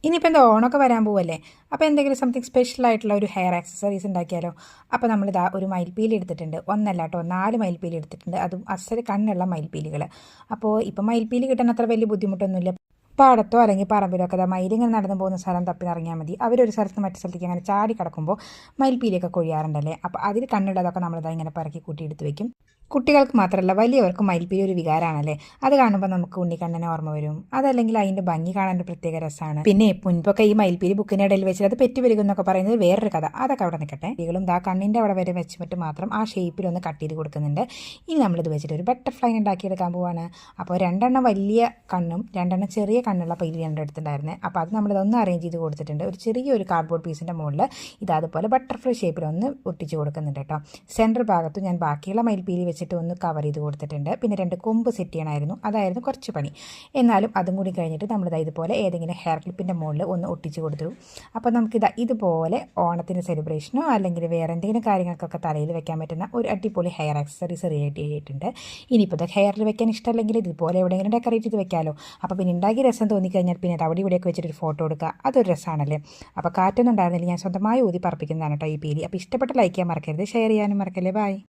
ഇനിയിപ്പോൾ എന്താ ഓണമൊക്കെ വരാൻ പോവല്ലേ, അപ്പോൾ എന്തെങ്കിലും സംതിങ് സ്പെഷ്യൽ ആയിട്ടുള്ള ഒരു ഹെയർ ആക്സസറീസ് ഉണ്ടാക്കിയാലോ. അപ്പോൾ നമ്മളിതാ ഒരു മയിൽപ്പീലി എടുത്തിട്ടുണ്ട്, ഒന്നല്ല കേട്ടോ 4 മയിൽപ്പീലി എടുത്തിട്ടുണ്ട്, അതും അസല് കണ്ണുള്ള മയിൽപ്പീലികൾ. അപ്പോൾ ഇപ്പം മയിൽപ്പീലി കിട്ടാൻ അത്ര വലിയ ബുദ്ധിമുട്ടൊന്നുമില്ല. പാടത്തോ അല്ലെങ്കിൽ പറമ്പിലോ ഒക്കെ മയിലിങ്ങനെ നടന്നു പോകുന്ന സ്ഥലം തപ്പി ഇറങ്ങിയാൽ മതി. അവരൊരു സ്ഥലത്ത് മറ്റു സ്ഥലത്തേക്ക് അങ്ങനെ ചാടി കിടക്കുമ്പോൾ മയിൽപ്പീലിയൊക്കെ കൊഴിയാറുണ്ടല്ലേ. അപ്പോൾ അതിൽ കണ്ണുള്ളതൊക്കെ നമ്മളിതാ ഇങ്ങനെ പറക്കി കൂട്ടി എടുത്ത് വെക്കും. കുട്ടികൾക്ക് മാത്രമല്ല വലിയവർക്കും മയിൽപ്പീലി ഒരു വികാരമാണല്ലേ. അത് കാണുമ്പോൾ നമുക്ക് ഉണ്ണിക്കണ്ണനെ ഓർമ്മ വരും. അതല്ലെങ്കിൽ അതിൻ്റെ ഭംഗി കാണാൻ ഒരു പ്രത്യേക രസമാണ്. പിന്നെ മുൻപൊക്കെ ഈ മയിൽപ്പീലി ബുക്കിൻ്റെ ഇടയിൽ വെച്ചിട്ട് അത് പെറ്റി വരിക എന്നൊക്കെ പറയുന്നത് വേറൊരു കഥ. അതൊക്കെ അവിടെ നിൽക്കട്ടെ. കുട്ടികളും ദാ കണ്ണിൻ്റെ അവിടെ വരെ വെച്ചിട്ട് മാത്രം ആ ഷേപ്പിലൊന്ന് കട്ട് ചെയ്ത് കൊടുക്കുന്നുണ്ട്. ഇനി നമ്മളിത് വെച്ചിട്ട് ഒരു ബട്ടർഫ്ലൈ ഉണ്ടാക്കിയെടുക്കാൻ പോവാണ്. അപ്പോൾ 2 വലിയ കണ്ണും 2 ചെറിയ കണ്ണുള്ള പീലി എടുത്തിട്ടുണ്ടായിരുന്നത്. അപ്പോൾ അത് നമ്മളിതൊന്ന് അറേഞ്ച് ചെയ്ത് കൊടുത്തിട്ടുണ്ട്. ഒരു ചെറിയൊരു കാർഡ്ബോർഡ് പീസിൻ്റെ മുകളിൽ ഇത് അതുപോലെ ബട്ടർഫ്ലൈ ഷേപ്പിലൊന്ന് ഒട്ടിച്ച് കൊടുക്കുന്നുണ്ട് കേട്ടോ. സെൻറ്റർ ഭാഗത്ത് ഞാൻ ബാക്കിയുള്ള മയിൽപ്പീലി വെച്ചിട്ട് ഒന്ന് കവർ ചെയ്ത് കൊടുത്തിട്ടുണ്ട്. പിന്നെ 2 കൊമ്പ് സെറ്റ് ചെയ്യണമായിരുന്നു, അതായിരുന്നു കുറച്ച് പണി. എന്നാലും അതും കൂടി കഴിഞ്ഞിട്ട് നമ്മളിതാ ഇതുപോലെ ഏതെങ്കിലും ഹെയർ ക്ലിപ്പിൻ്റെ മുകളിൽ ഒന്ന് ഒട്ടിച്ച് കൊടുത്തു. അപ്പോൾ നമുക്കിതാ ഇതുപോലെ ഓണത്തിന് സെലിബ്രേഷനോ അല്ലെങ്കിൽ വേറെ എന്തെങ്കിലും കാര്യങ്ങൾക്കൊക്കെ തലയിൽ വെക്കാൻ പറ്റുന്ന ഒരു അടിപൊളി ഹെയർ ആക്സസറീസ് റെഡി ആയിട്ടുണ്ട്. ഇനിയിപ്പോൾ ഇത് ഹെയറിൽ വെക്കാൻ ഇഷ്ടമല്ലെങ്കിൽ ഇതുപോലെ എവിടെയെങ്കിലും ഡെക്കറേറ്റ് ചെയ്ത് വെക്കാമല്ലോ. അപ്പോൾ പിന്നെ ഉണ്ടാക്കി രസം തോന്നിക്കഴിഞ്ഞാൽ പിന്നെ അത് അവിടെ ഇവിടെയൊക്കെ വെച്ചിട്ട് ഒരു ഫോട്ടോ എടുക്കുക, അതൊരു രസമാണല്ലേ. അപ്പോൾ കാറ്റൊന്നും ഉണ്ടായിരുന്നില്ല, ഞാൻ സ്വന്തമായി ഊതി പറപ്പിക്കുന്നതാണ് കേട്ടോ ഈ പീലി. അപ്പോൾ ഇഷ്ടപ്പെട്ട ലൈക്ക് ചെയ്യാൻ മറക്കരുത്, ഷെയർ ചെയ്യാനും മറക്കല്ലേ. ബൈ.